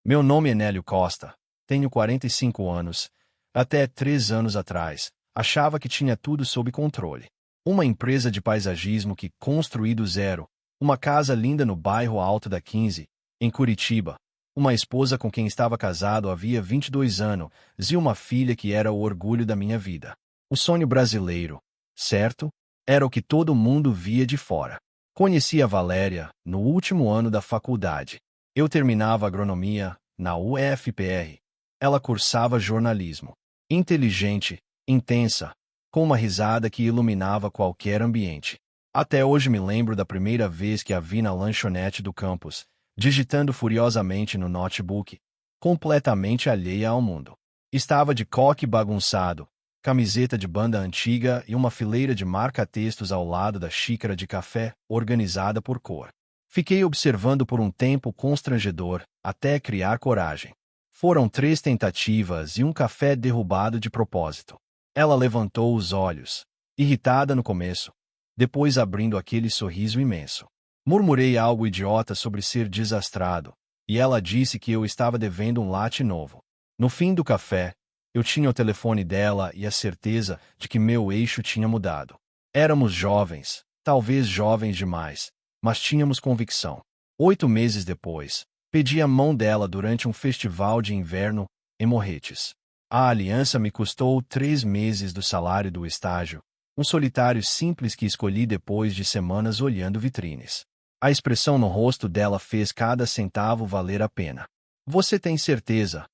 Meu nome é Nélio Costa, tenho 45 anos. Até 3 anos atrás, achava que tinha tudo sob controle. Uma empresa de paisagismo que construí do zero, uma casa linda no bairro Alto da 15, em Curitiba, uma esposa com quem estava casado havia 22 anos e uma filha que era o orgulho da minha vida. O sonho brasileiro, certo? Era o que todo mundo via de fora. Conheci a Valéria no último ano da faculdade. Eu terminava agronomia na UFPR. Ela cursava jornalismo. Inteligente, intensa, com uma risada que iluminava qualquer ambiente. Até hoje me lembro da primeira vez que a vi na lanchonete do campus, digitando furiosamente no notebook, completamente alheia ao mundo. Estava de coque bagunçado, camiseta de banda antiga e uma fileira de marca-textos ao lado da xícara de café, organizada por cor. Fiquei observando por um tempo constrangedor, até criar coragem. Foram 3 tentativas e um café derrubado de propósito. Ela levantou os olhos, irritada no começo, depois abrindo aquele sorriso imenso. Murmurei algo idiota sobre ser desastrado, e ela disse que eu estava devendo um latte novo. No fim do café, eu tinha o telefone dela e a certeza de que meu eixo tinha mudado. Éramos jovens, talvez jovens demais, mas tínhamos convicção. 8 meses depois, pedi a mão dela durante um festival de inverno em Morretes. A aliança me custou 3 meses do salário do estágio, um solitário simples que escolhi depois de semanas olhando vitrines. A expressão no rosto dela fez cada centavo valer a pena. Você tem certeza?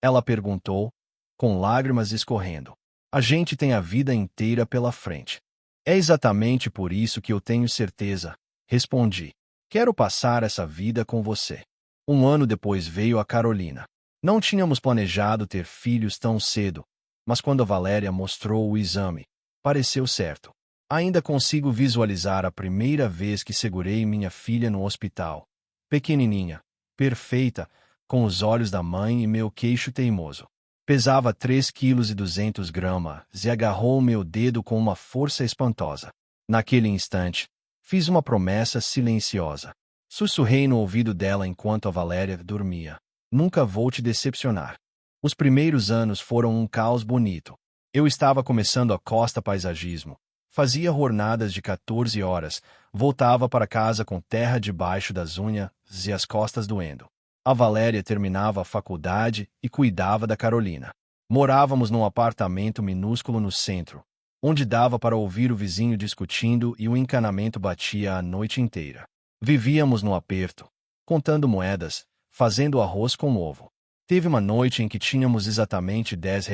Ela perguntou, com lágrimas escorrendo. A gente tem a vida inteira pela frente. É exatamente por isso que eu tenho certeza, respondi. Quero passar essa vida com você. 1 ano depois veio a Carolina. Não tínhamos planejado ter filhos tão cedo, mas quando a Valéria mostrou o exame, pareceu certo. Ainda consigo visualizar a primeira vez que segurei minha filha no hospital. Pequenininha, perfeita, com os olhos da mãe e meu queixo teimoso. Pesava 3,2 kg e agarrou meu dedo com uma força espantosa. Naquele instante, fiz uma promessa silenciosa. Sussurrei no ouvido dela enquanto a Valéria dormia. Nunca vou te decepcionar. Os primeiros anos foram um caos bonito. Eu estava começando a Costa Paisagismo. Fazia jornadas de 14 horas, voltava para casa com terra debaixo das unhas e as costas doendo. A Valéria terminava a faculdade e cuidava da Carolina. Morávamos num apartamento minúsculo no centro, onde dava para ouvir o vizinho discutindo e o encanamento batia a noite inteira. Vivíamos no aperto, contando moedas, fazendo arroz com ovo. Teve uma noite em que tínhamos exatamente R$ 10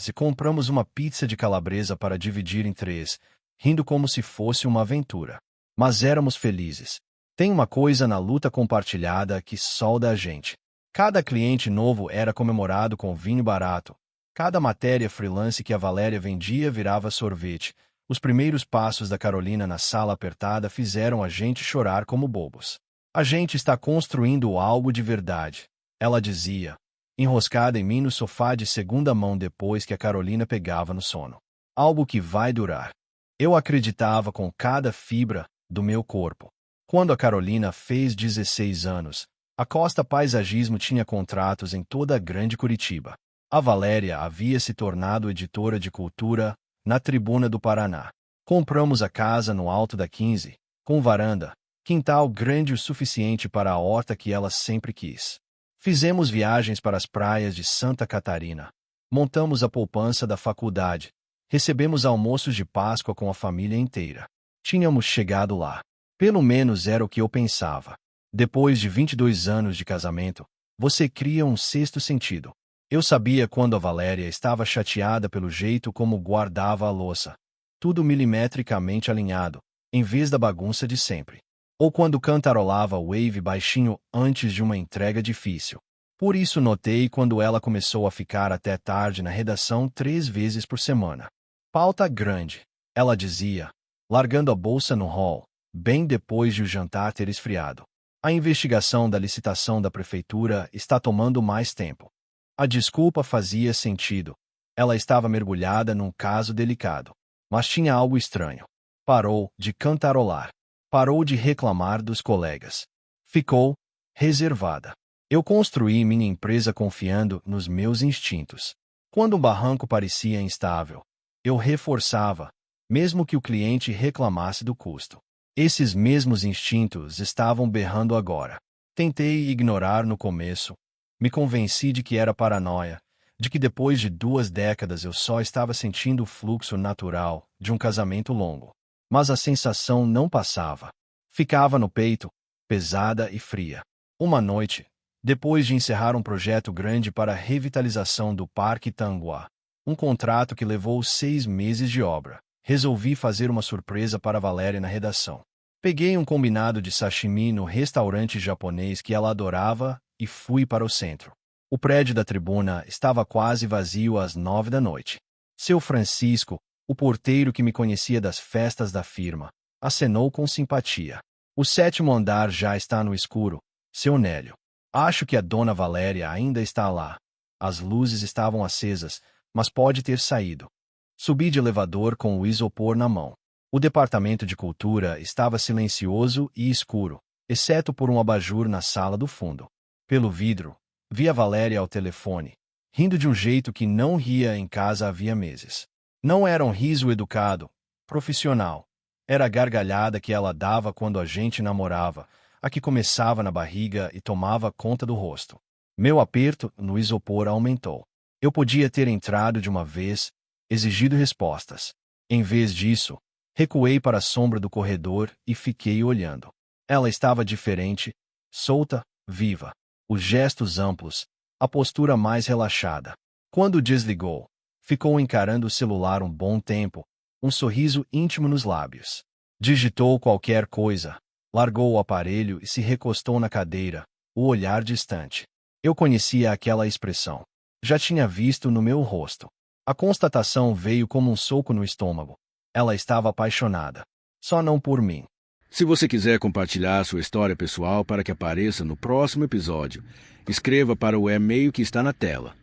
e compramos uma pizza de calabresa para dividir em 3, rindo como se fosse uma aventura. Mas éramos felizes. Tem uma coisa na luta compartilhada que solda a gente. Cada cliente novo era comemorado com vinho barato. Cada matéria freelance que a Valéria vendia virava sorvete. Os primeiros passos da Carolina na sala apertada fizeram a gente chorar como bobos. A gente está construindo algo de verdade, ela dizia, enroscada em mim no sofá de segunda mão depois que a Carolina pegava no sono. Algo que vai durar. Eu acreditava com cada fibra do meu corpo. Quando a Carolina fez 16 anos, a Costa Paisagismo tinha contratos em toda a Grande Curitiba. A Valéria havia se tornado editora de cultura na Tribuna do Paraná. Compramos a casa no Alto da 15, com varanda, quintal grande o suficiente para a horta que ela sempre quis. Fizemos viagens para as praias de Santa Catarina. Montamos a poupança da faculdade. Recebemos almoços de Páscoa com a família inteira. Tínhamos chegado lá. Pelo menos era o que eu pensava. Depois de 22 anos de casamento, você cria um sexto sentido. Eu sabia quando a Valéria estava chateada pelo jeito como guardava a louça. Tudo milimetricamente alinhado, em vez da bagunça de sempre. Ou quando cantarolava wave baixinho antes de uma entrega difícil. Por isso notei quando ela começou a ficar até tarde na redação 3 vezes por semana. Pauta grande, ela dizia, largando a bolsa no hall, bem depois de o jantar ter esfriado. A investigação da licitação da prefeitura está tomando mais tempo. A desculpa fazia sentido. Ela estava mergulhada num caso delicado. Mas tinha algo estranho. Parou de cantarolar. Parou de reclamar dos colegas. Ficou reservada. Eu construí minha empresa confiando nos meus instintos. Quando um barranco parecia instável, eu reforçava, mesmo que o cliente reclamasse do custo. Esses mesmos instintos estavam berrando agora. Tentei ignorar no começo. Me convenci de que era paranoia, de que depois de 2 décadas eu só estava sentindo o fluxo natural de um casamento longo. Mas a sensação não passava. Ficava no peito, pesada e fria. Uma noite, depois de encerrar um projeto grande para a revitalização do Parque Tanguá, um contrato que levou 6 meses de obra, resolvi fazer uma surpresa para Valéria na redação. Peguei um combinado de sashimi no restaurante japonês que ela adorava e fui para o centro. O prédio da tribuna estava quase vazio às 9 da noite. Seu Francisco, o porteiro que me conhecia das festas da firma, acenou com simpatia. O 7º andar já está no escuro, seu Nélio. Acho que a dona Valéria ainda está lá. As luzes estavam acesas, mas pode ter saído. Subi de elevador com o isopor na mão. O departamento de cultura estava silencioso e escuro, exceto por um abajur na sala do fundo. Pelo vidro, vi a Valéria ao telefone, rindo de um jeito que não ria em casa havia meses. Não era um riso educado, profissional. Era a gargalhada que ela dava quando a gente namorava, a que começava na barriga e tomava conta do rosto. Meu aperto no isopor aumentou. Eu podia ter entrado de uma vez, exigido respostas. Em vez disso, recuei para a sombra do corredor e fiquei olhando. Ela estava diferente, solta, viva. Os gestos amplos, a postura mais relaxada. Quando desligou, ficou encarando o celular um bom tempo, um sorriso íntimo nos lábios. Digitou qualquer coisa, largou o aparelho e se recostou na cadeira, o olhar distante. Eu conhecia aquela expressão. Já tinha visto no meu rosto. A constatação veio como um soco no estômago. Ela estava apaixonada. Só não por mim. Se você quiser compartilhar sua história pessoal para que apareça no próximo episódio, escreva para o e-mail que está na tela.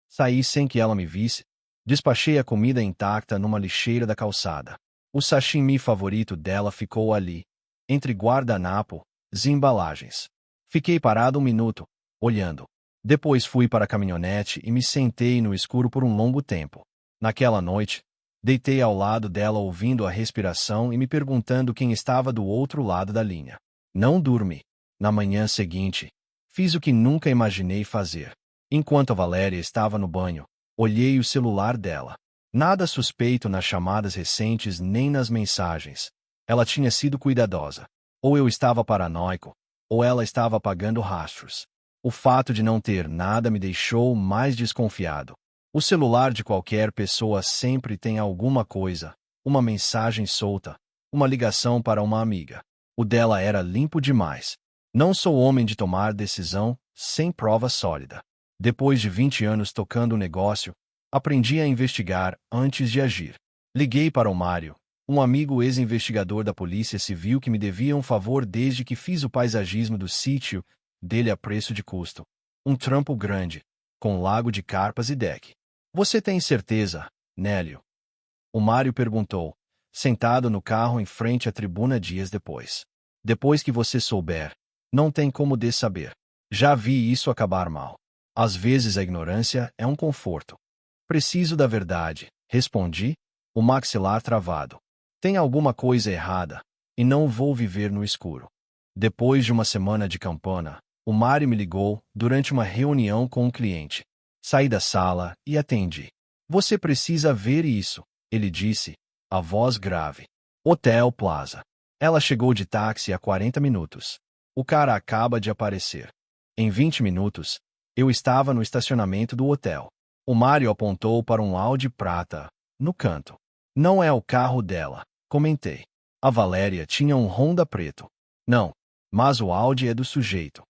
Saí sem que ela me visse. Despachei a comida intacta numa lixeira da calçada. O sashimi favorito dela ficou ali, entre guardanapos e embalagens. Fiquei parado um minuto, olhando. Depois fui para a caminhonete e me sentei no escuro por um longo tempo. Naquela noite, deitei ao lado dela ouvindo a respiração e me perguntando quem estava do outro lado da linha. Não dormi. Na manhã seguinte, fiz o que nunca imaginei fazer. Enquanto a Valéria estava no banho, olhei o celular dela. Nada suspeito nas chamadas recentes nem nas mensagens. Ela tinha sido cuidadosa. Ou eu estava paranoico, ou ela estava apagando rastros. O fato de não ter nada me deixou mais desconfiado. O celular de qualquer pessoa sempre tem alguma coisa, uma mensagem solta, uma ligação para uma amiga. O dela era limpo demais. Não sou homem de tomar decisão sem prova sólida. Depois de 20 anos tocando o negócio, aprendi a investigar antes de agir. Liguei para o Mário, um amigo ex-investigador da Polícia Civil que me devia um favor desde que fiz o paisagismo do sítio dele a preço de custo. Um trampo grande, com lago de carpas e deck. Você tem certeza, Nélio? O Mário perguntou, sentado no carro em frente à tribuna dias depois. Depois que você souber, não tem como saber. Já vi isso acabar mal. Às vezes a ignorância é um conforto. Preciso da verdade, respondi, o maxilar travado. Tem alguma coisa errada, e não vou viver no escuro. Depois de uma semana de campana, o Mário me ligou durante uma reunião com um cliente. Saí da sala e atendi. Você precisa ver isso, ele disse, a voz grave. Hotel Plaza. Ela chegou de táxi há 40 minutos. O cara acaba de aparecer. Em 20 minutos, eu estava no estacionamento do hotel. O Mário apontou para um Audi prata, no canto. Não é o carro dela, comentei. A Valéria tinha um Honda preto. Não, mas o Audi é do sujeito.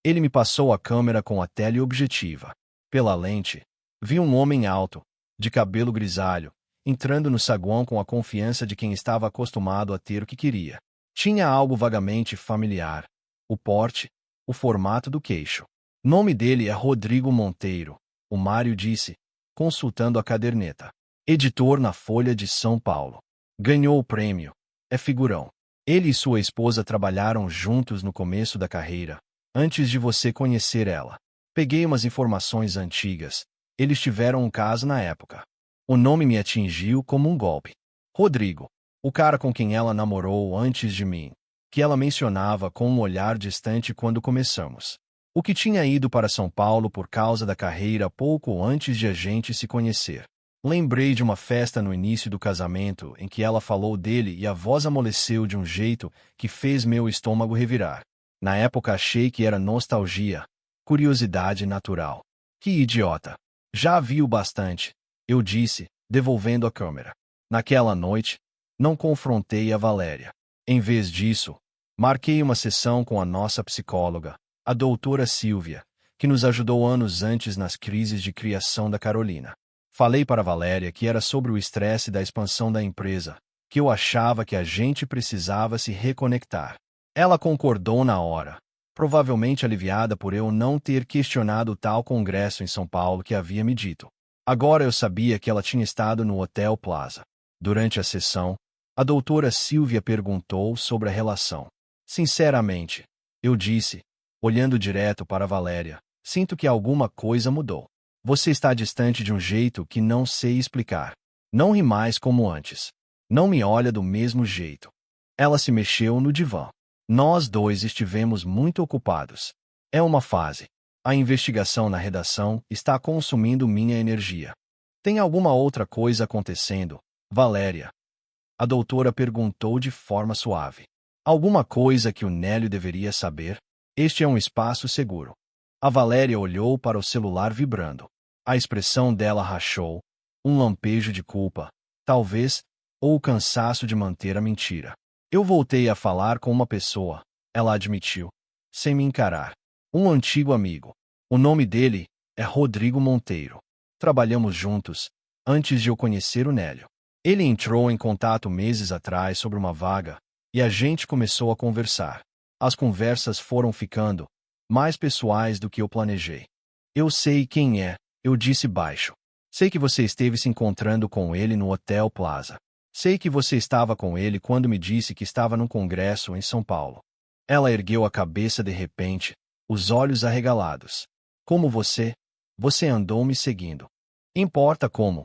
Ele me passou a câmera com a teleobjetiva. Pela lente, vi um homem alto, de cabelo grisalho, entrando no saguão com a confiança de quem estava acostumado a ter o que queria. Tinha algo vagamente familiar. O porte, o formato do queixo. Nome dele é Rodrigo Monteiro, o Mário disse, consultando a caderneta. Editor na Folha de São Paulo. Ganhou o prêmio. É figurão. Ele e sua esposa trabalharam juntos no começo da carreira, antes de você conhecer ela. Peguei umas informações antigas. Eles tiveram um caso na época. O nome me atingiu como um golpe. Rodrigo, o cara com quem ela namorou antes de mim, que ela mencionava com um olhar distante quando começamos. O que tinha ido para São Paulo por causa da carreira pouco antes de a gente se conhecer. Lembrei de uma festa no início do casamento em que ela falou dele e a voz amoleceu de um jeito que fez meu estômago revirar. Na época achei que era nostalgia, curiosidade natural. Que idiota! Já vi o bastante, eu disse, devolvendo a câmera. Naquela noite, não confrontei a Valéria. Em vez disso, marquei uma sessão com a nossa psicóloga, a doutora Silvia, que nos ajudou anos antes nas crises de criação da Carolina. Falei para Valéria que era sobre o estresse da expansão da empresa, que eu achava que a gente precisava se reconectar. Ela concordou na hora, provavelmente aliviada por eu não ter questionado tal congresso em São Paulo que havia me dito. Agora eu sabia que ela tinha estado no Hotel Plaza. Durante a sessão, a doutora Silvia perguntou sobre a relação. Sinceramente, eu disse, olhando direto para Valéria, sinto que alguma coisa mudou. Você está distante de um jeito que não sei explicar. Não ri mais como antes. Não me olha do mesmo jeito. Ela se mexeu no divã. Nós dois estivemos muito ocupados. É uma fase. A investigação na redação está consumindo minha energia. Tem alguma outra coisa acontecendo, Valéria? A doutora perguntou de forma suave. Alguma coisa que o Nélio deveria saber? Este é um espaço seguro. A Valéria olhou para o celular vibrando. A expressão dela rachou, um lampejo de culpa, talvez, ou o cansaço de manter a mentira. Eu voltei a falar com uma pessoa, ela admitiu, sem me encarar. Um antigo amigo. O nome dele é Rodrigo Monteiro. Trabalhamos juntos, antes de eu conhecer o Nélio. Ele entrou em contato meses atrás sobre uma vaga, e a gente começou a conversar. As conversas foram ficando mais pessoais do que eu planejei. Eu sei quem é, eu disse baixo. Sei que você esteve se encontrando com ele no Hotel Plaza. Sei que você estava com ele quando me disse que estava num congresso em São Paulo. Ela ergueu a cabeça de repente, os olhos arregalados. Como você? Você andou me seguindo. Importa como?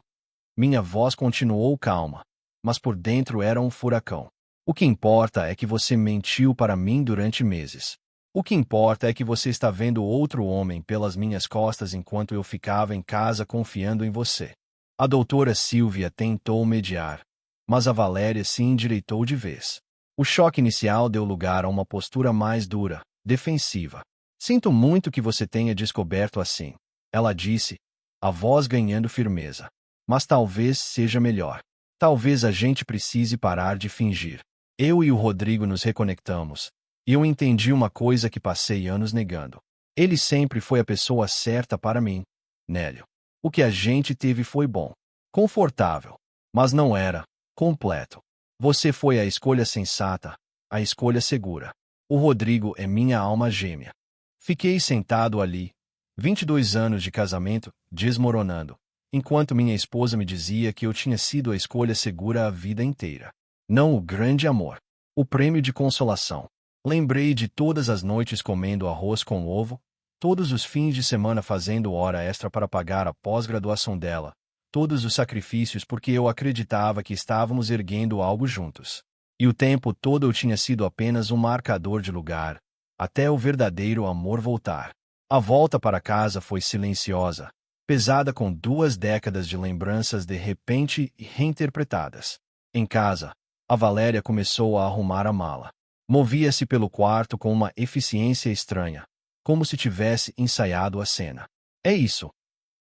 Minha voz continuou calma, mas por dentro era um furacão. O que importa é que você mentiu para mim durante meses. O que importa é que você está vendo outro homem pelas minhas costas enquanto eu ficava em casa confiando em você. A doutora Silvia tentou mediar, mas a Valéria se endireitou de vez. O choque inicial deu lugar a uma postura mais dura, defensiva. Sinto muito que você tenha descoberto assim, ela disse, a voz ganhando firmeza. Mas talvez seja melhor. Talvez a gente precise parar de fingir. Eu e o Rodrigo nos reconectamos, e eu entendi uma coisa que passei anos negando. Ele sempre foi a pessoa certa para mim, Nélio. O que a gente teve foi bom, confortável, mas não era completo. Você foi a escolha sensata, a escolha segura. O Rodrigo é minha alma gêmea. Fiquei sentado ali, 22 anos de casamento, desmoronando, enquanto minha esposa me dizia que eu tinha sido a escolha segura a vida inteira. Não o grande amor. O prêmio de consolação. Lembrei de todas as noites comendo arroz com ovo, todos os fins de semana fazendo hora extra para pagar a pós-graduação dela, todos os sacrifícios porque eu acreditava que estávamos erguendo algo juntos. E o tempo todo eu tinha sido apenas um marcador de lugar, até o verdadeiro amor voltar. A volta para casa foi silenciosa, pesada com 2 décadas de lembranças de repente reinterpretadas. Em casa, a Valéria começou a arrumar a mala. Movia-se pelo quarto com uma eficiência estranha, como se tivesse ensaiado a cena. É isso?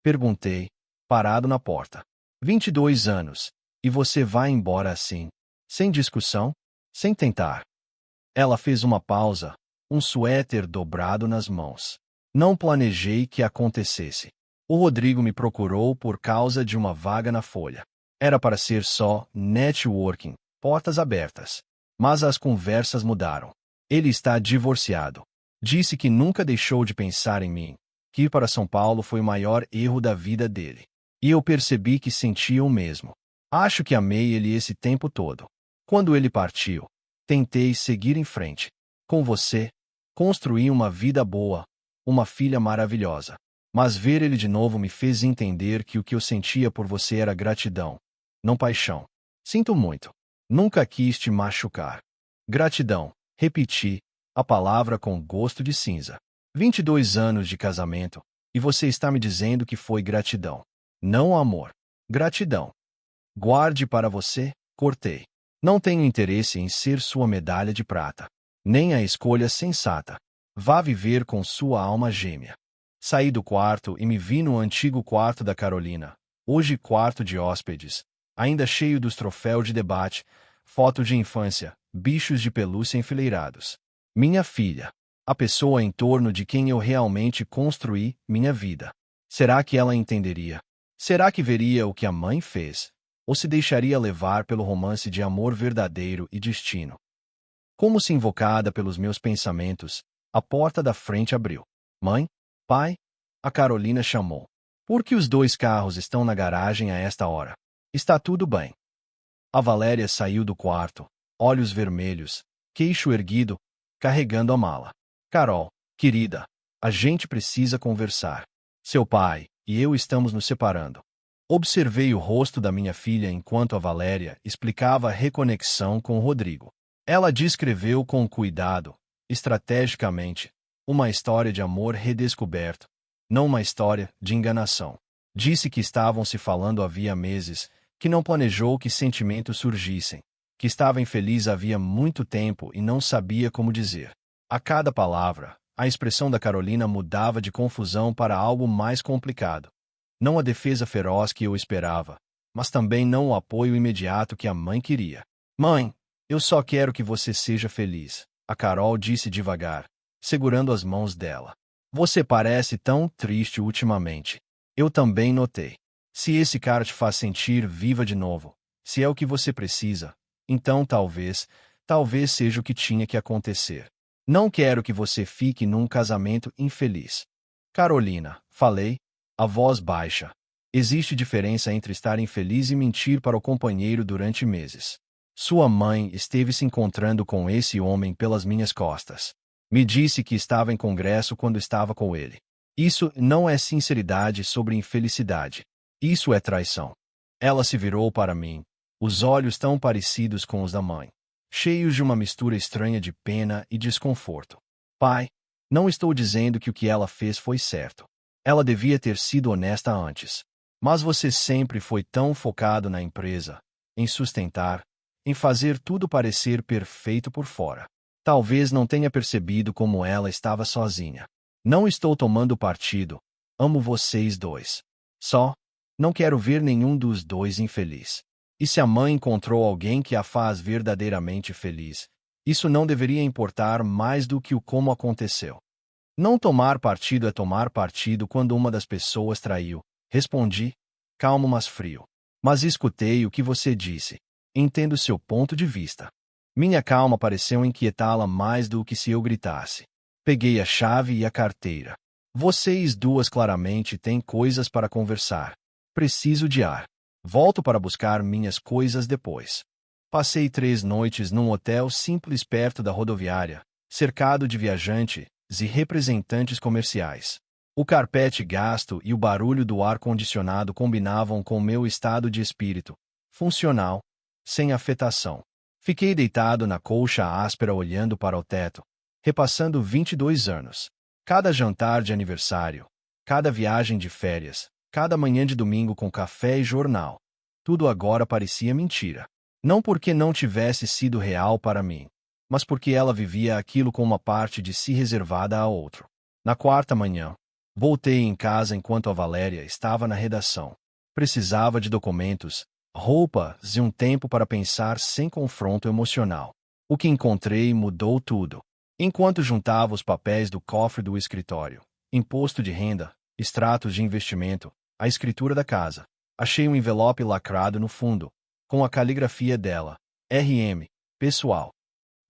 Perguntei, parado na porta. 22 anos, e você vai embora assim? Sem discussão? Sem tentar? Ela fez uma pausa, um suéter dobrado nas mãos. Não planejei que acontecesse. O Rodrigo me procurou por causa de uma vaga na Folha. Era para ser só networking, portas abertas. Mas as conversas mudaram. Ele está divorciado. Disse que nunca deixou de pensar em mim, que ir para São Paulo foi o maior erro da vida dele. E eu percebi que sentia o mesmo. Acho que amei ele esse tempo todo. Quando ele partiu, tentei seguir em frente. Com você, Construí uma vida boa, uma filha maravilhosa. Mas ver ele de novo me fez entender que o que eu sentia por você era gratidão, não paixão. Sinto muito. Nunca quis te machucar. Gratidão, repeti, a palavra com gosto de cinza. 22 anos de casamento, e você está me dizendo que foi gratidão. Não amor. Gratidão. Guarde para você, cortei. Não tenho interesse em ser sua medalha de prata. Nem a escolha sensata. Vá viver com sua alma gêmea. Saí do quarto e me vi no antigo quarto da Carolina, hoje quarto de hóspedes, ainda cheio dos troféus de debate, fotos de infância, bichos de pelúcia enfileirados. Minha filha. A pessoa em torno de quem eu realmente construí minha vida. Será que ela entenderia? Será que veria o que a mãe fez? Ou se deixaria levar pelo romance de amor verdadeiro e destino? Como se invocada pelos meus pensamentos, a porta da frente abriu. Mãe? Pai? A Carolina chamou. Por que os dois carros estão na garagem a esta hora? Está tudo bem. A Valéria saiu do quarto, olhos vermelhos, queixo erguido, carregando a mala. Carol, querida, a gente precisa conversar. Seu pai e eu estamos nos separando. Observei o rosto da minha filha enquanto a Valéria explicava a reconexão com o Rodrigo. Ela descreveu com cuidado, estrategicamente, uma história de amor redescoberto, não uma história de enganação. Disse que estavam se falando havia meses, que não planejou que sentimentos surgissem, que estava infeliz havia muito tempo e não sabia como dizer. A cada palavra, a expressão da Carolina mudava de confusão para algo mais complicado. Não a defesa feroz que eu esperava, mas também não o apoio imediato que a mãe queria. Mãe, eu só quero que você seja feliz, a Carol disse devagar, segurando as mãos dela. Você parece tão triste ultimamente. Eu também notei. Se esse cara te faz sentir viva de novo, se é o que você precisa, então talvez seja o que tinha que acontecer. Não quero que você fique num casamento infeliz. Carolina, falei, a voz baixa. Existe diferença entre estar infeliz e mentir para o companheiro durante meses. Sua mãe esteve se encontrando com esse homem pelas minhas costas. Me disse que estava em congresso quando estava com ele. Isso não é sinceridade sobre infelicidade. Isso é traição. Ela se virou para mim, os olhos tão parecidos com os da mãe, cheios de uma mistura estranha de pena e desconforto. Pai, não estou dizendo que o que ela fez foi certo. Ela devia ter sido honesta antes. Mas você sempre foi tão focado na empresa, em sustentar, em fazer tudo parecer perfeito por fora. Talvez não tenha percebido como ela estava sozinha. Não estou tomando partido. Amo vocês dois. Só, não quero ver nenhum dos dois infeliz. E se a mãe encontrou alguém que a faz verdadeiramente feliz, isso não deveria importar mais do que o como aconteceu. Não tomar partido é tomar partido quando uma das pessoas traiu. Respondi, calmo mas frio. Mas escutei o que você disse. Entendo seu ponto de vista. Minha calma pareceu inquietá-la mais do que se eu gritasse. Peguei a chave e a carteira. Vocês duas claramente têm coisas para conversar. Preciso de ar. Volto para buscar minhas coisas depois. Passei 3 noites num hotel simples perto da rodoviária, cercado de viajantes e representantes comerciais. O carpete gasto e o barulho do ar-condicionado combinavam com meu estado de espírito, funcional, sem afetação. Fiquei deitado na colcha áspera olhando para o teto, repassando 22 anos. Cada jantar de aniversário, cada viagem de férias, cada manhã de domingo com café e jornal. Tudo agora parecia mentira. Não porque não tivesse sido real para mim, mas porque ela vivia aquilo com uma parte de si reservada a outro. Na quarta manhã, voltei em casa enquanto a Valéria estava na redação. Precisava de documentos, roupas e um tempo para pensar sem confronto emocional. O que encontrei mudou tudo. Enquanto juntava os papéis do cofre do escritório, imposto de renda, extratos de investimento, a escritura da casa, achei um envelope lacrado no fundo, com a caligrafia dela, RM, pessoal.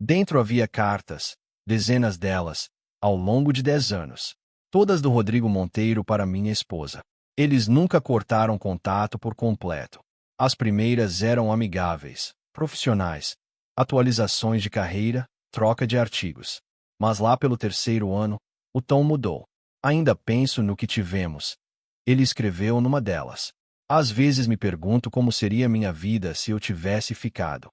Dentro havia cartas, dezenas delas, ao longo de 10 anos. Todas do Rodrigo Monteiro para minha esposa. Eles nunca cortaram contato por completo. As primeiras eram amigáveis, profissionais, atualizações de carreira, troca de artigos. Mas lá pelo terceiro ano, o tom mudou. Ainda penso no que tivemos. Ele escreveu numa delas. Às vezes me pergunto como seria minha vida se eu tivesse ficado.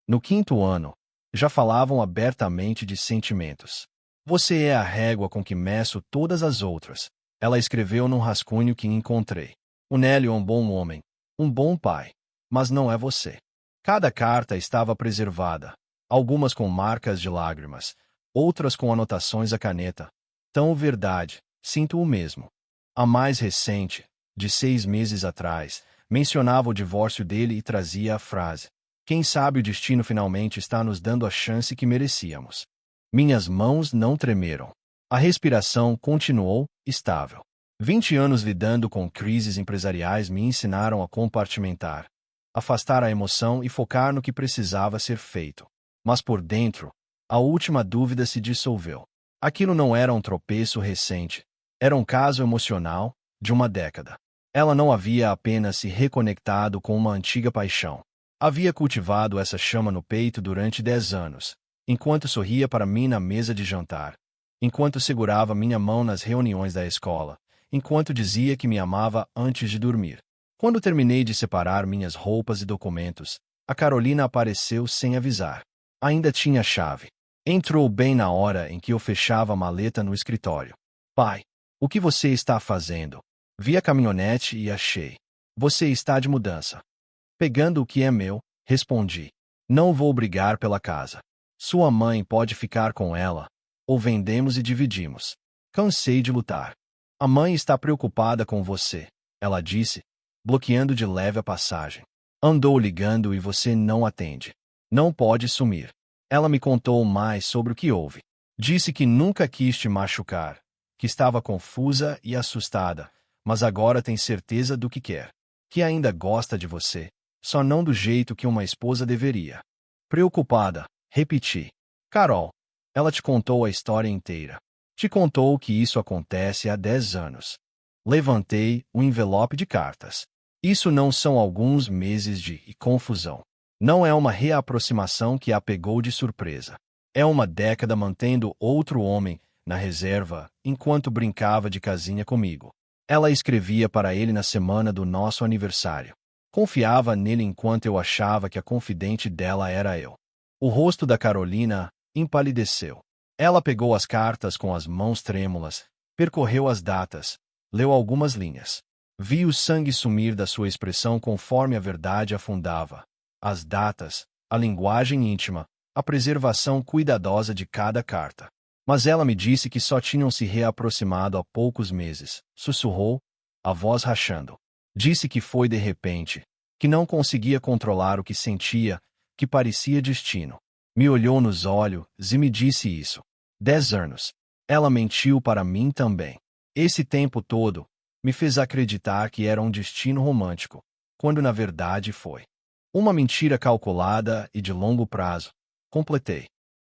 No quinto ano, já falavam abertamente de sentimentos. Você é a régua com que meço todas as outras. Ela escreveu num rascunho que encontrei. O Nélio é um bom homem, um bom pai, mas não é você. Cada carta estava preservada, algumas com marcas de lágrimas, outras com anotações à caneta. Tão verdade, sinto o mesmo. A mais recente, de 6 meses atrás, mencionava o divórcio dele e trazia a frase: quem sabe o destino finalmente está nos dando a chance que merecíamos. Minhas mãos não tremeram. A respiração continuou estável. 20 anos lidando com crises empresariais me ensinaram a compartimentar, afastar a emoção e focar no que precisava ser feito. Mas por dentro, a última dúvida se dissolveu. Aquilo não era um tropeço recente. Era um caso emocional de uma década. Ela não havia apenas se reconectado com uma antiga paixão. Havia cultivado essa chama no peito durante 10 anos, enquanto sorria para mim na mesa de jantar, enquanto segurava minha mão nas reuniões da escola, enquanto dizia que me amava antes de dormir. Quando terminei de separar minhas roupas e documentos, a Carolina apareceu sem avisar. Ainda tinha a chave. Entrou bem na hora em que eu fechava a maleta no escritório. Pai, o que você está fazendo? Vi a caminhonete e achei. Você está de mudança. Pegando o que é meu, respondi. Não vou brigar pela casa. Sua mãe pode ficar com ela, ou vendemos e dividimos. Cansei de lutar. A mãe está preocupada com você, ela disse, bloqueando de leve a passagem. Andou ligando e você não atende. Não pode sumir. Ela me contou mais sobre o que houve. Disse que nunca quis te machucar, que estava confusa e assustada, mas agora tem certeza do que quer. Que ainda gosta de você, só não do jeito que uma esposa deveria. Preocupada, repeti. Carol, ela te contou a história inteira. Te contou que isso acontece há 10 anos. Levantei o envelope de cartas. Isso não são alguns meses de confusão. Não é uma reaproximação que a pegou de surpresa. É uma década mantendo outro homem na reserva enquanto brincava de casinha comigo. Ela escrevia para ele na semana do nosso aniversário. Confiava nele enquanto eu achava que a confidente dela era eu. O rosto da Carolina empalideceu. Ela pegou as cartas com as mãos trêmulas, percorreu as datas, leu algumas linhas. Vi o sangue sumir da sua expressão conforme a verdade afundava. As datas, a linguagem íntima, a preservação cuidadosa de cada carta. Mas ela me disse que só tinham se reaproximado há poucos meses. Sussurrou, a voz rachando. Disse que foi de repente, que não conseguia controlar o que sentia, que parecia destino. Me olhou nos olhos e me disse isso. 10 anos. Ela mentiu para mim também. Esse tempo todo, me fez acreditar que era um destino romântico, quando na verdade foi uma mentira calculada e de longo prazo. Completei.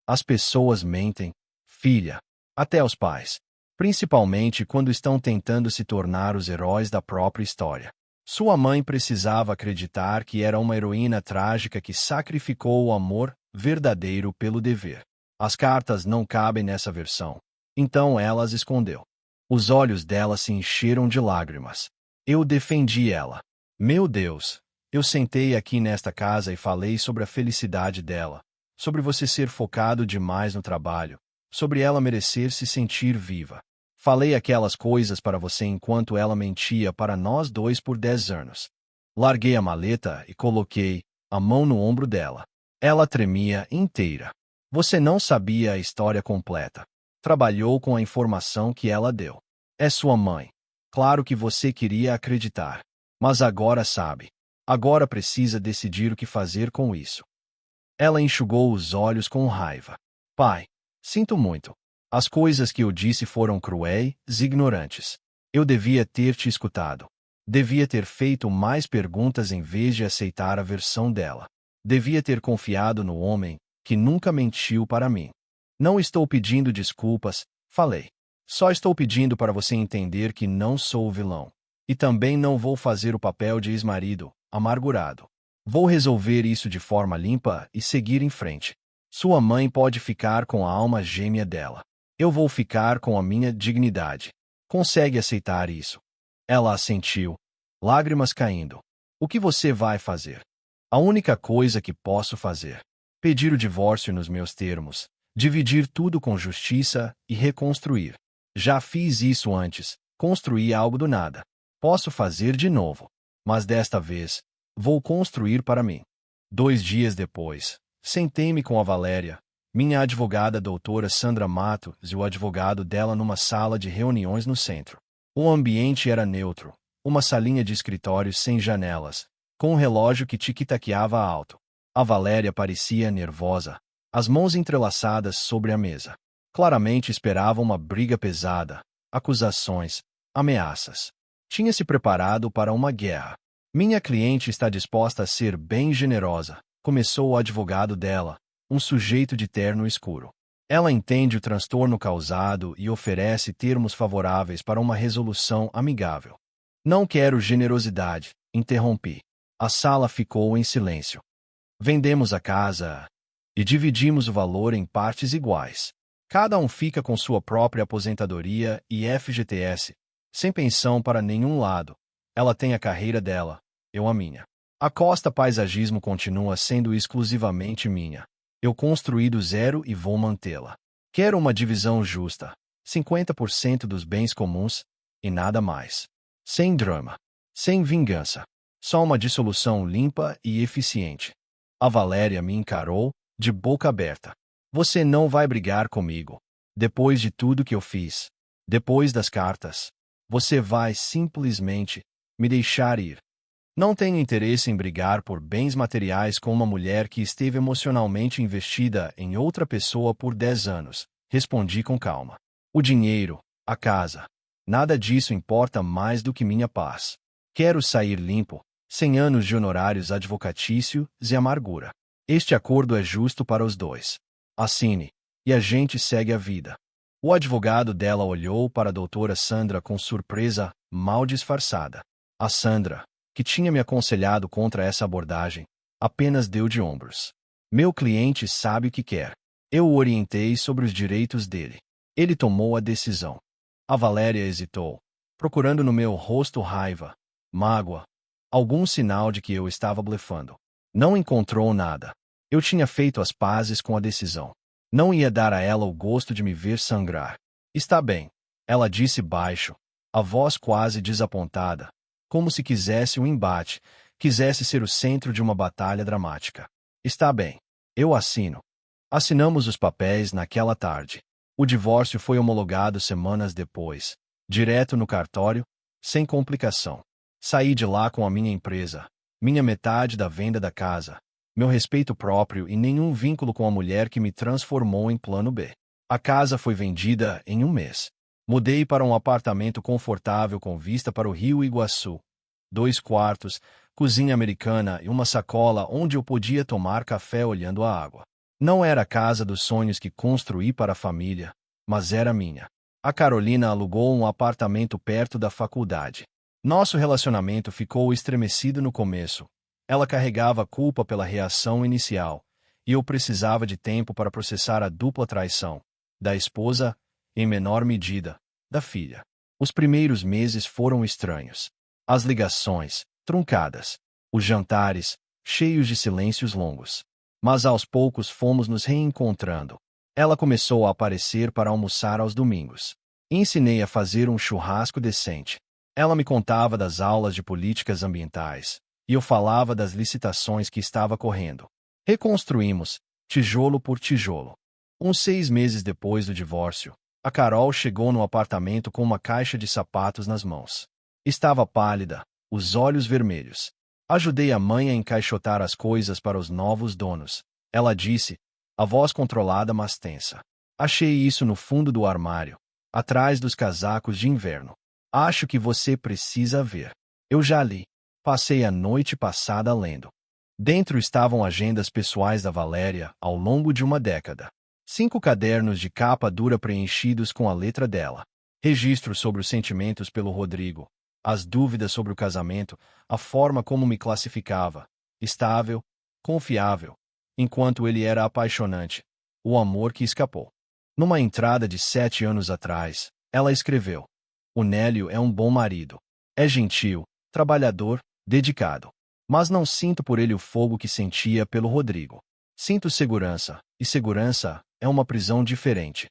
As pessoas mentem, filha, até aos pais, principalmente quando estão tentando se tornar os heróis da própria história. Sua mãe precisava acreditar que era uma heroína trágica que sacrificou o amor verdadeiro pelo dever. As cartas não cabem nessa versão, então ela as escondeu. Os olhos dela se encheram de lágrimas. Eu defendi ela. Meu Deus, eu sentei aqui nesta casa e falei sobre a felicidade dela, sobre você ser focado demais no trabalho, sobre ela merecer se sentir viva. Falei aquelas coisas para você enquanto ela mentia para nós dois por 10 anos. Larguei a maleta e coloquei a mão no ombro dela. Ela tremia inteira. Você não sabia a história completa. Trabalhou com a informação que ela deu. É sua mãe. Claro que você queria acreditar. Mas agora sabe. Agora precisa decidir o que fazer com isso. Ela enxugou os olhos com raiva. Pai, sinto muito. As coisas que eu disse foram cruéis e ignorantes. Eu devia ter te escutado. Devia ter feito mais perguntas em vez de aceitar a versão dela. Devia ter confiado no homem que nunca mentiu para mim. Não estou pedindo desculpas, falei. Só estou pedindo para você entender que não sou o vilão. E também não vou fazer o papel de ex-marido, amargurado. Vou resolver isso de forma limpa e seguir em frente. Sua mãe pode ficar com a alma gêmea dela. Eu vou ficar com a minha dignidade. Consegue aceitar isso? Ela assentiu, lágrimas caindo. O que você vai fazer? A única coisa que posso fazer. Pedir o divórcio nos meus termos, dividir tudo com justiça e reconstruir. Já fiz isso antes, construí algo do nada. Posso fazer de novo. Mas desta vez, vou construir para mim. 2 dias depois, sentei-me com a Valéria, minha advogada doutora Sandra Matos e o advogado dela numa sala de reuniões no centro. O ambiente era neutro, uma salinha de escritório sem janelas, com um relógio que tic-taqueava alto. A Valéria parecia nervosa, as mãos entrelaçadas sobre a mesa. Claramente esperava uma briga pesada, acusações, ameaças. Tinha se preparado para uma guerra. Minha cliente está disposta a ser bem generosa, começou o advogado dela, um sujeito de terno escuro. Ela entende o transtorno causado e oferece termos favoráveis para uma resolução amigável. Não quero generosidade, interrompi. A sala ficou em silêncio. Vendemos a casa e dividimos o valor em partes iguais. Cada um fica com sua própria aposentadoria e FGTS, sem pensão para nenhum lado. Ela tem a carreira dela, eu a minha. A Costa Paisagismo continua sendo exclusivamente minha. Eu construí do zero e vou mantê-la. Quero uma divisão justa, 50% dos bens comuns, e nada mais. Sem drama, sem vingança. Só uma dissolução limpa e eficiente. A Valéria me encarou, de boca aberta. Você não vai brigar comigo. Depois de tudo que eu fiz, depois das cartas, você vai simplesmente me deixar ir. Não tenho interesse em brigar por bens materiais com uma mulher que esteve emocionalmente investida em outra pessoa por 10 anos, respondi com calma. O dinheiro, a casa, nada disso importa mais do que minha paz. Quero sair limpo, sem anos de honorários advocatícios e amargura. Este acordo é justo para os dois. Assine, e a gente segue a vida. O advogado dela olhou para a doutora Sandra com surpresa mal disfarçada. A Sandra, que tinha me aconselhado contra essa abordagem, apenas deu de ombros. Meu cliente sabe o que quer. Eu o orientei sobre os direitos dele. Ele tomou a decisão. A Valéria hesitou, procurando no meu rosto raiva, mágoa, algum sinal de que eu estava blefando. Não encontrou nada. Eu tinha feito as pazes com a decisão. Não ia dar a ela o gosto de me ver sangrar. Está bem, ela disse baixo, a voz quase desapontada, como se quisesse um embate, quisesse ser o centro de uma batalha dramática. Está bem, eu assino. Assinamos os papéis naquela tarde. O divórcio foi homologado semanas depois, direto no cartório, sem complicação. Saí de lá com a minha empresa, minha metade da venda da casa, meu respeito próprio e nenhum vínculo com a mulher que me transformou em plano B. A casa foi vendida em 1 mês. Mudei para um apartamento confortável com vista para o Rio Iguaçu. 2 quartos, cozinha americana e uma sacola onde eu podia tomar café olhando a água. Não era a casa dos sonhos que construí para a família, mas era minha. A Carolina alugou um apartamento perto da faculdade. Nosso relacionamento ficou estremecido no começo. Ela carregava a culpa pela reação inicial, e eu precisava de tempo para processar a dupla traição, da esposa, em menor medida, da filha. Os primeiros meses foram estranhos. As ligações, truncadas. Os jantares, cheios de silêncios longos. Mas aos poucos fomos nos reencontrando. Ela começou a aparecer para almoçar aos domingos. Ensinei a fazer um churrasco decente. Ela me contava das aulas de políticas ambientais, e eu falava das licitações que estava correndo. Reconstruímos, tijolo por tijolo. Uns 6 meses depois do divórcio, a Carol chegou no apartamento com uma caixa de sapatos nas mãos. Estava pálida, os olhos vermelhos. Ajudei a mãe a encaixotar as coisas para os novos donos. Ela disse, a voz controlada mas tensa. Achei isso no fundo do armário, atrás dos casacos de inverno. Acho que você precisa ver. Eu já li. Passei a noite passada lendo. Dentro estavam agendas pessoais da Valéria ao longo de uma década. 5 cadernos de capa dura preenchidos com a letra dela. Registros sobre os sentimentos pelo Rodrigo. As dúvidas sobre o casamento, a forma como me classificava. Estável, confiável, enquanto ele era apaixonante, o amor que escapou. Numa entrada de 7 anos atrás, ela escreveu: "O Nélio é um bom marido. É gentil, trabalhador, dedicado. Mas não sinto por ele o fogo que sentia pelo Rodrigo. Sinto segurança, e segurança é uma prisão diferente."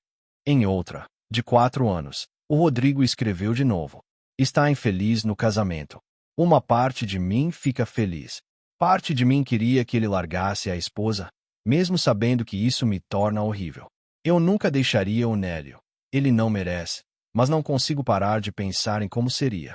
Em outra, de 4 anos, o Rodrigo escreveu de novo: "Está infeliz no casamento. Uma parte de mim fica feliz. Parte de mim queria que ele largasse a esposa, mesmo sabendo que isso me torna horrível. Eu nunca deixaria o Nélio. Ele não merece, mas não consigo parar de pensar em como seria."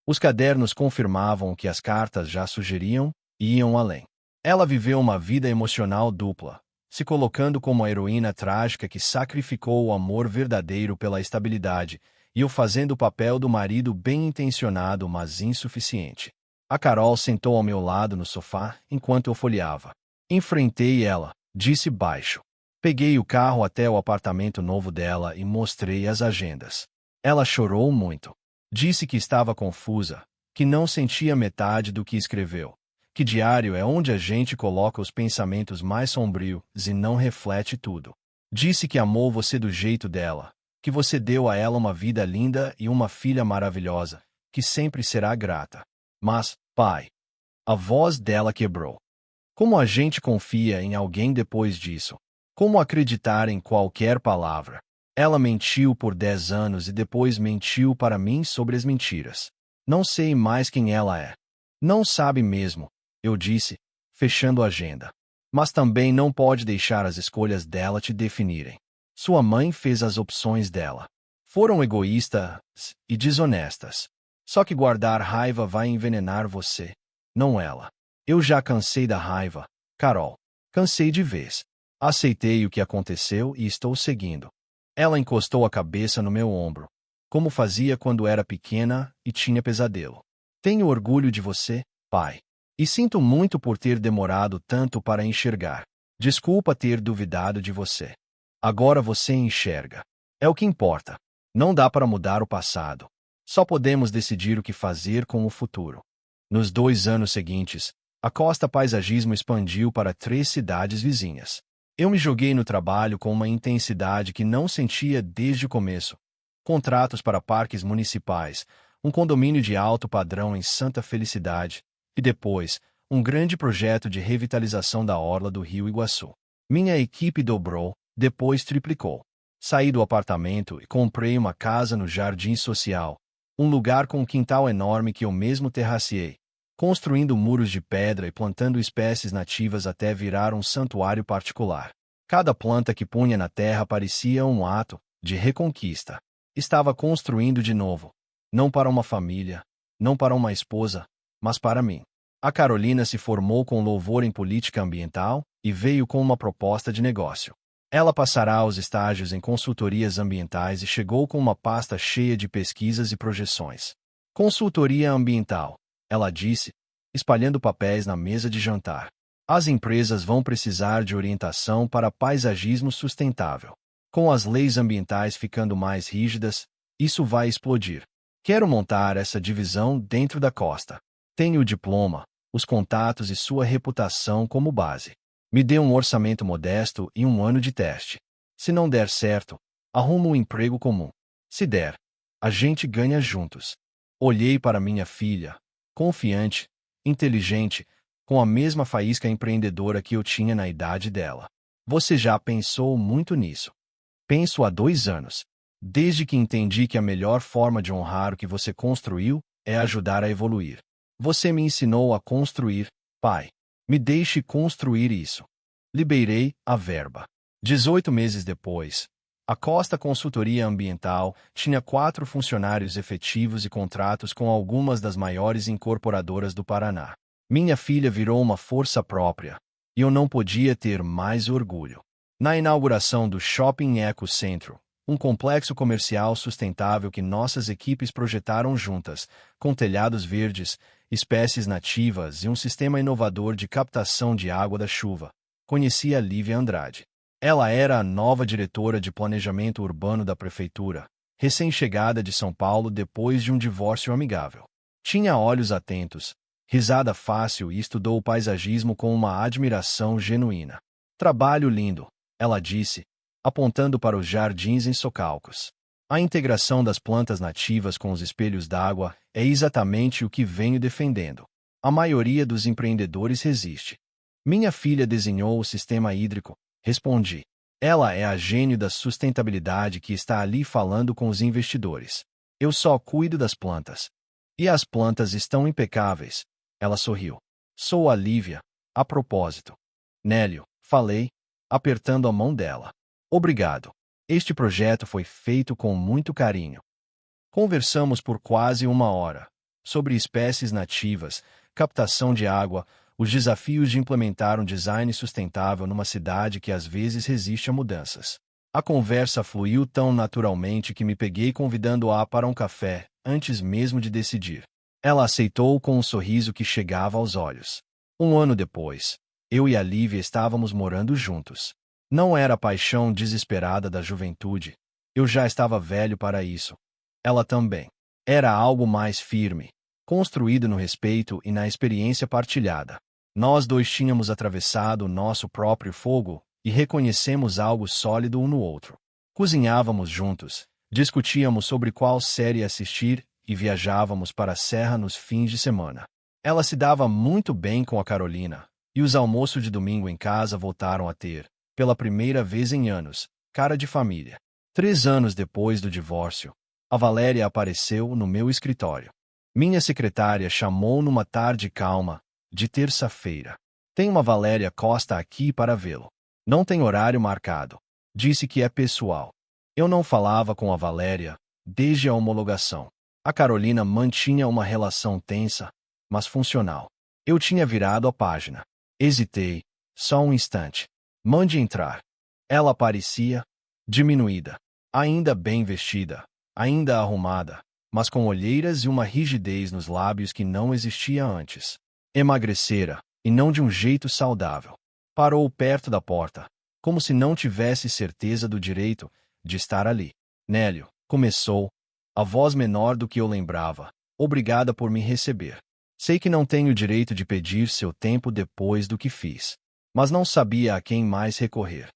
Os cadernos confirmavam o que as cartas já sugeriam e iam além. Ela viveu uma vida emocional dupla, se colocando como a heroína trágica que sacrificou o amor verdadeiro pela estabilidade e o fazendo o papel do marido bem-intencionado, mas insuficiente. A Carol sentou ao meu lado no sofá enquanto eu folheava. Enfrentei ela, disse baixo. Peguei o carro até o apartamento novo dela e mostrei as agendas. Ela chorou muito. Disse que estava confusa, que não sentia metade do que escreveu, que diário é onde a gente coloca os pensamentos mais sombrios e não reflete tudo. Disse que amou você do jeito dela, que você deu a ela uma vida linda e uma filha maravilhosa, que sempre será grata. Mas, pai, a voz dela quebrou. Como a gente confia em alguém depois disso? Como acreditar em qualquer palavra? Ela mentiu por 10 anos e depois mentiu para mim sobre as mentiras. Não sei mais quem ela é. Não sabe mesmo, eu disse, fechando a agenda. Mas também não pode deixar as escolhas dela te definirem. Sua mãe fez as opções dela. Foram egoístas e desonestas. Só que guardar raiva vai envenenar você, não ela. Eu já cansei da raiva, Carol. Cansei de vez. Aceitei o que aconteceu e estou seguindo. Ela encostou a cabeça no meu ombro, como fazia quando era pequena e tinha pesadelo. Tenho orgulho de você, pai. E sinto muito por ter demorado tanto para enxergar. Desculpa ter duvidado de você. Agora você enxerga. É o que importa. Não dá para mudar o passado. Só podemos decidir o que fazer com o futuro. Nos 2 anos seguintes, a Costa Paisagismo expandiu para 3 cidades vizinhas. Eu me joguei no trabalho com uma intensidade que não sentia desde o começo. Contratos para parques municipais, um condomínio de alto padrão em Santa Felicidade, e depois, um grande projeto de revitalização da orla do Rio Iguaçu. Minha equipe dobrou, depois triplicou. Saí do apartamento e comprei uma casa no Jardim Social, um lugar com um quintal enorme que eu mesmo terraceei, construindo muros de pedra e plantando espécies nativas até virar um santuário particular. Cada planta que punha na terra parecia um ato de reconquista. Estava construindo de novo, não para uma família, não para uma esposa, mas para mim. A Carolina se formou com louvor em política ambiental e veio com uma proposta de negócio. Ela passará os estágios em consultorias ambientais e chegou com uma pasta cheia de pesquisas e projeções. Consultoria ambiental, ela disse, espalhando papéis na mesa de jantar. As empresas vão precisar de orientação para paisagismo sustentável. Com as leis ambientais ficando mais rígidas, isso vai explodir. Quero montar essa divisão dentro da Costa. Tenho o diploma, os contatos e sua reputação como base. Me dê um orçamento modesto e 1 ano de teste. Se não der certo, arrumo um emprego comum. Se der, a gente ganha juntos. Olhei para minha filha, confiante, inteligente, com a mesma faísca empreendedora que eu tinha na idade dela. Você já pensou muito nisso? Penso há 2 anos. Desde que entendi que a melhor forma de honrar o que você construiu é ajudar a evoluir. Você me ensinou a construir, pai. Me deixe construir isso. Liberei a verba. 18 meses depois, a Costa Consultoria Ambiental tinha 4 funcionários efetivos e contratos com algumas das maiores incorporadoras do Paraná. Minha filha virou uma força própria, e eu não podia ter mais orgulho. Na inauguração do Shopping Eco Centro, um complexo comercial sustentável que nossas equipes projetaram juntas, com telhados verdes, espécies nativas e um sistema inovador de captação de água da chuva, conheci a Lívia Andrade. Ela era a nova diretora de planejamento urbano da prefeitura, recém-chegada de São Paulo depois de um divórcio amigável. Tinha olhos atentos, risada fácil e estudou o paisagismo com uma admiração genuína. Trabalho lindo, ela disse, apontando para os jardins em socalcos. A integração das plantas nativas com os espelhos d'água é exatamente o que venho defendendo. A maioria dos empreendedores resiste. Minha filha desenhou o sistema hídrico, respondi. Ela é a gênio da sustentabilidade que está ali falando com os investidores. Eu só cuido das plantas. E as plantas estão impecáveis. Ela sorriu. Sou a Lívia. A propósito. Nélio, falei, apertando a mão dela. Obrigado. Este projeto foi feito com muito carinho. Conversamos por quase 1 hora. Sobre espécies nativas, captação de água, os desafios de implementar um design sustentável numa cidade que às vezes resiste a mudanças. A conversa fluiu tão naturalmente que me peguei convidando-a para um café, antes mesmo de decidir. Ela aceitou com um sorriso que chegava aos olhos. 1 ano depois, eu e a Lívia estávamos morando juntos. Não era a paixão desesperada da juventude. Eu já estava velho para isso. Ela também. Era algo mais firme, construído no respeito e na experiência partilhada. Nós dois tínhamos atravessado o nosso próprio fogo e reconhecemos algo sólido um no outro. Cozinhávamos juntos, discutíamos sobre qual série assistir e viajávamos para a serra nos fins de semana. Ela se dava muito bem com a Carolina, e os almoços de domingo em casa voltaram a ter, pela primeira vez em anos, cara de família. 3 anos depois do divórcio, a Valéria apareceu no meu escritório. Minha secretária chamou numa tarde calma, de terça-feira. Tem uma Valéria Costa aqui para vê-lo. Não tem horário marcado. Disse que é pessoal. Eu não falava com a Valéria desde a homologação. A Carolina mantinha uma relação tensa, mas funcional. Eu tinha virado a página. Hesitei, só um instante. Mande entrar. Ela parecia diminuída, ainda bem vestida, ainda arrumada, mas com olheiras e uma rigidez nos lábios que não existia antes. Emagrecera, e não de um jeito saudável. Parou perto da porta, como se não tivesse certeza do direito de estar ali. Nélio, começou, a voz menor do que eu lembrava. Obrigada por me receber. Sei que não tenho direito de pedir seu tempo depois do que fiz. Mas não sabia a quem mais recorrer.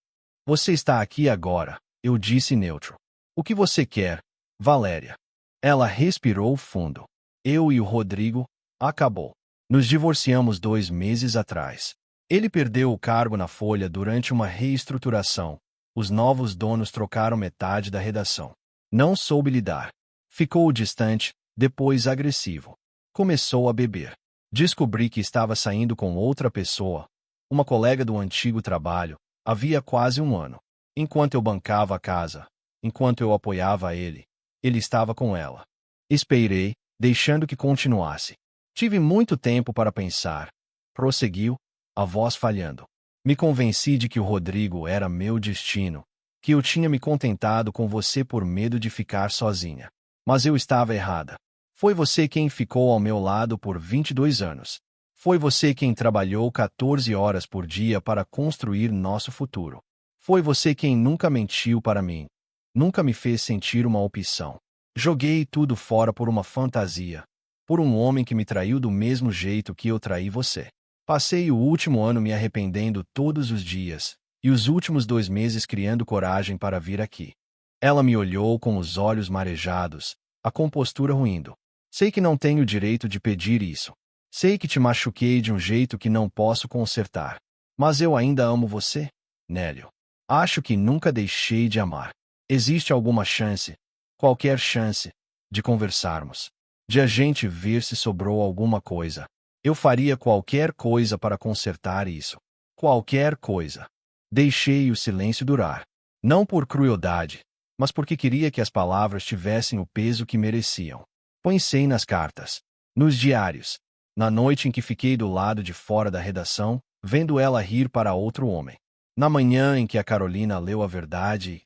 Você está aqui agora, eu disse neutro. O que você quer, Valéria? Ela respirou fundo. Eu e o Rodrigo, acabou. Nos divorciamos 2 meses atrás. Ele perdeu o cargo na Folha durante uma reestruturação. Os novos donos trocaram metade da redação. Não soube lidar. Ficou distante, depois agressivo. Começou a beber. Descobri que estava saindo com outra pessoa, uma colega do antigo trabalho, havia quase 1 ano. Enquanto eu bancava a casa, enquanto eu apoiava ele estava com ela. Esperei, deixando que continuasse. Tive muito tempo para pensar. Prosseguiu, a voz falhando. Me convenci de que o Rodrigo era meu destino, que eu tinha me contentado com você por medo de ficar sozinha. Mas eu estava errada. Foi você quem ficou ao meu lado por 22 anos. Foi você quem trabalhou 14 horas por dia para construir nosso futuro. Foi você quem nunca mentiu para mim. Nunca me fez sentir uma opção. Joguei tudo fora por uma fantasia. Por um homem que me traiu do mesmo jeito que eu traí você. Passei o último ano me arrependendo todos os dias, e os últimos 2 meses criando coragem para vir aqui. Ela me olhou com os olhos marejados, a compostura ruindo. Sei que não tenho direito de pedir isso. Sei que te machuquei de um jeito que não posso consertar. Mas eu ainda amo você, Nélio. Acho que nunca deixei de amar. Existe alguma chance, qualquer chance, de conversarmos? De a gente ver se sobrou alguma coisa. Eu faria qualquer coisa para consertar isso. Qualquer coisa. Deixei o silêncio durar. Não por crueldade, mas porque queria que as palavras tivessem o peso que mereciam. Pensei nas cartas, nos diários, na noite em que fiquei do lado de fora da redação, vendo ela rir para outro homem. Na manhã em que a Carolina leu a verdade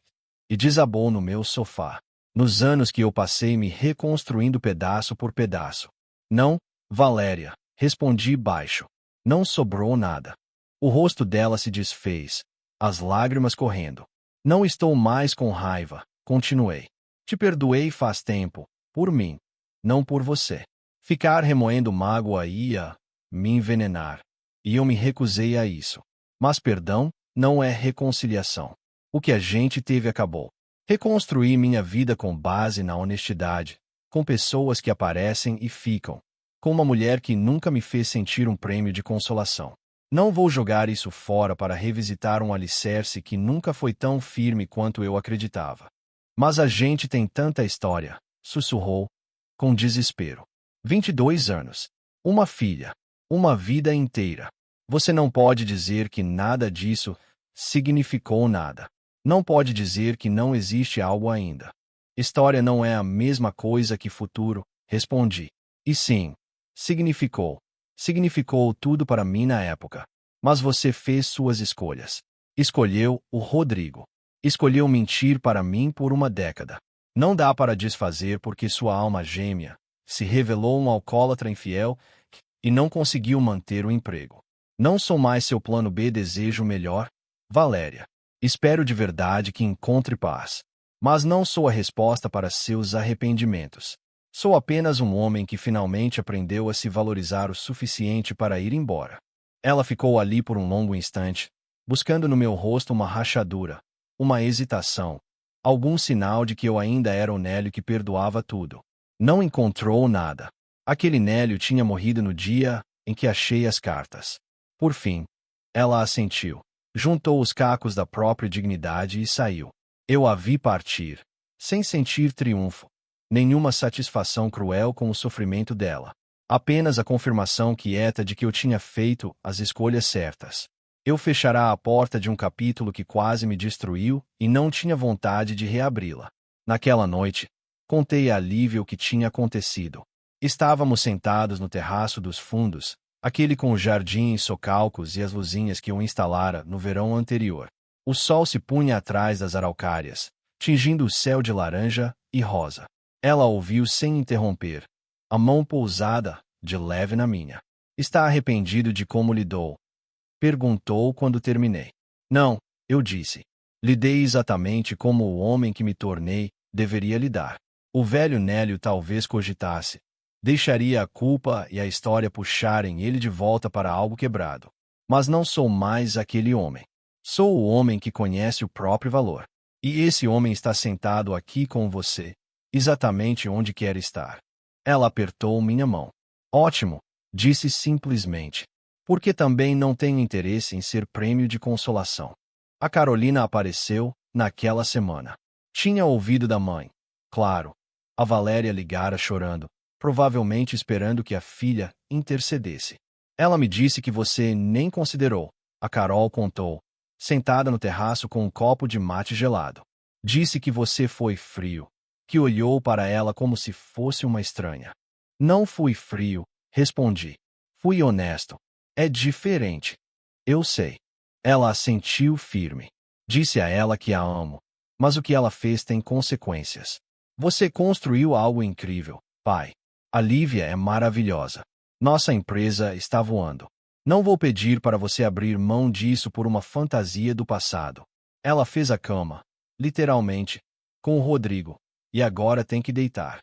e desabou no meu sofá. Nos anos que eu passei me reconstruindo pedaço por pedaço. Não, Valéria, respondi baixo. Não sobrou nada. O rosto dela se desfez, as lágrimas correndo. Não estou mais com raiva, continuei. Te perdoei faz tempo, por mim, não por você. Ficar remoendo mágoa ia me envenenar, e eu me recusei a isso. Mas perdão, não é reconciliação. O que a gente teve acabou. Reconstruí minha vida com base na honestidade, com pessoas que aparecem e ficam, com uma mulher que nunca me fez sentir um prêmio de consolação. Não vou jogar isso fora para revisitar um alicerce que nunca foi tão firme quanto eu acreditava. Mas a gente tem tanta história, sussurrou, com desespero. 22 anos. Uma filha. Uma vida inteira. Você não pode dizer que nada disso significou nada. Não pode dizer que não existe algo ainda. História não é a mesma coisa que futuro, respondi. E sim, significou. Significou tudo para mim na época. Mas você fez suas escolhas. Escolheu o Rodrigo. Escolheu mentir para mim por uma década. Não dá para desfazer porque sua alma gêmea se revelou um alcoólatra infiel e não conseguiu manter o emprego. Não sou mais seu plano B, desejo melhor, Valéria. Espero de verdade que encontre paz. Mas não sou a resposta para seus arrependimentos. Sou apenas um homem que finalmente aprendeu a se valorizar o suficiente para ir embora. Ela ficou ali por um longo instante, buscando no meu rosto uma rachadura, uma hesitação, algum sinal de que eu ainda era o Nélio que perdoava tudo. Não encontrou nada. Aquele Nélio tinha morrido no dia em que achei as cartas. Por fim, ela assentiu, juntou os cacos da própria dignidade e saiu. Eu a vi partir, sem sentir triunfo, nenhuma satisfação cruel com o sofrimento dela. Apenas a confirmação quieta de que eu tinha feito as escolhas certas. Eu fechará a porta de um capítulo que quase me destruiu e não tinha vontade de reabri-la. Naquela noite, contei a Lívia o que tinha acontecido. Estávamos sentados no terraço dos fundos, aquele com o jardim e socalcos e as luzinhas que eu instalara no verão anterior. O sol se punha atrás das araucárias, tingindo o céu de laranja e rosa. Ela ouviu sem interromper, a mão pousada, de leve na minha. Está arrependido de como lidou? Perguntou quando terminei. Não, eu disse. Lidei exatamente como o homem que me tornei deveria lidar. O velho Nélio talvez cogitasse. Deixaria a culpa e a história puxarem ele de volta para algo quebrado. Mas não sou mais aquele homem. Sou o homem que conhece o próprio valor. E esse homem está sentado aqui com você, exatamente onde quer estar. Ela apertou minha mão. Ótimo, disse simplesmente. Porque também não tenho interesse em ser prêmio de consolação. A Carolina apareceu naquela semana. Tinha ouvido da mãe. Claro. A Valéria ligara chorando, provavelmente esperando que a filha intercedesse. Ela me disse que você nem considerou, a Carol contou, sentada no terraço com um copo de mate gelado. Disse que você foi frio, que olhou para ela como se fosse uma estranha. Não fui frio, respondi. Fui honesto. É diferente. Eu sei. Ela assentiu firme. Disse a ela que a amo. Mas o que ela fez tem consequências. Você construiu algo incrível, pai. A Lívia é maravilhosa. Nossa empresa está voando. Não vou pedir para você abrir mão disso por uma fantasia do passado. Ela fez a cama, literalmente, com o Rodrigo, e agora tem que deitar.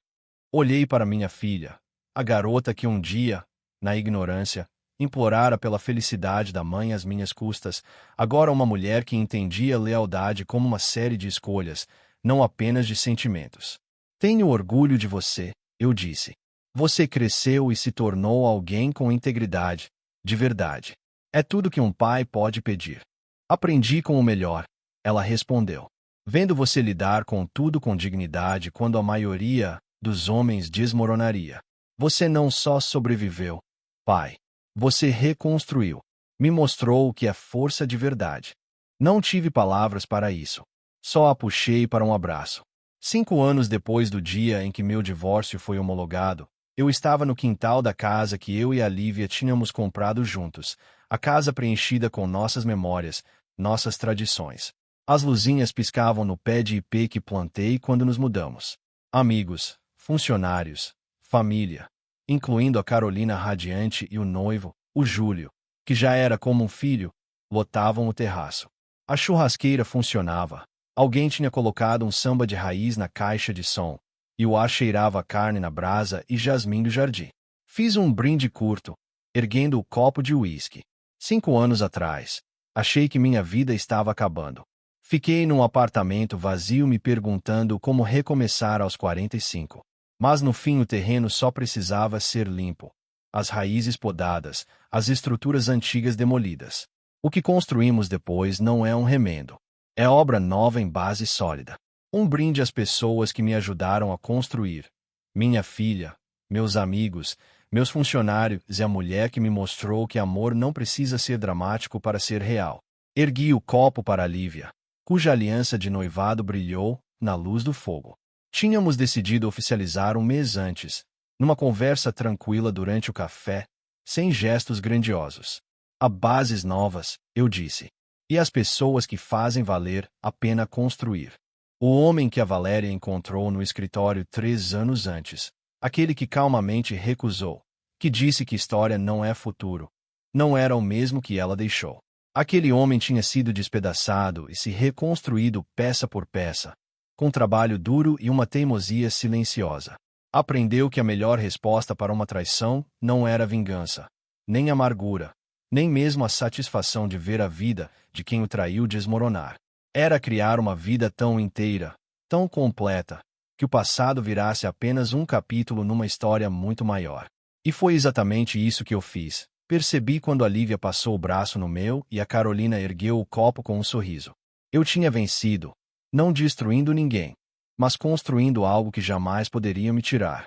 Olhei para minha filha, a garota que um dia, na ignorância, implorara pela felicidade da mãe às minhas custas, agora uma mulher que entendia lealdade como uma série de escolhas, não apenas de sentimentos. Tenho orgulho de você, eu disse. Você cresceu e se tornou alguém com integridade, de verdade. É tudo que um pai pode pedir. Aprendi com o melhor, ela respondeu. Vendo você lidar com tudo com dignidade quando a maioria dos homens desmoronaria. Você não só sobreviveu, pai. Você reconstruiu. Me mostrou o que é força de verdade. Não tive palavras para isso. Só a puxei para um abraço. 5 anos depois do dia em que meu divórcio foi homologado, eu estava no quintal da casa que eu e a Lívia tínhamos comprado juntos, a casa preenchida com nossas memórias, nossas tradições. As luzinhas piscavam no pé de ipê que plantei quando nos mudamos. Amigos, funcionários, família, incluindo a Carolina radiante e o noivo, o Júlio, que já era como um filho, lotavam o terraço. A churrasqueira funcionava. Alguém tinha colocado um samba de raiz na caixa de som, e o ar cheirava a carne na brasa e jasmim do jardim. Fiz um brinde curto, erguendo o copo de uísque. 5 anos atrás, Achei que minha vida estava acabando. Fiquei num apartamento vazio me perguntando como recomeçar aos 45. Mas no fim o terreno só precisava ser limpo. As raízes podadas, as estruturas antigas demolidas. O que construímos depois não é um remendo. É obra nova em base sólida. Um brinde às pessoas que me ajudaram a construir. Minha filha, meus amigos, meus funcionários e a mulher que me mostrou que amor não precisa ser dramático para ser real. Ergui o copo para a Lívia, cuja aliança de noivado brilhou na luz do fogo. Tínhamos decidido oficializar um mês antes, numa conversa tranquila durante o café, sem gestos grandiosos. Há bases novas, eu disse. E as pessoas que fazem valer a pena construir. O homem que a Valéria encontrou no escritório 3 anos antes. Aquele que calmamente recusou. Que disse que história não é futuro. Não era o mesmo que ela deixou. Aquele homem tinha sido despedaçado e se reconstruído peça por peça, com trabalho duro e uma teimosia silenciosa. Aprendeu que a melhor resposta para uma traição não era vingança, nem amargura, nem mesmo a satisfação de ver a vida de quem o traiu desmoronar. Era criar uma vida tão inteira, tão completa, que o passado virasse apenas um capítulo numa história muito maior. E foi exatamente isso que eu fiz. Percebi quando a Lívia passou o braço no meu e a Carolina ergueu o copo com um sorriso. Eu tinha vencido, não destruindo ninguém, mas construindo algo que jamais poderia me tirar.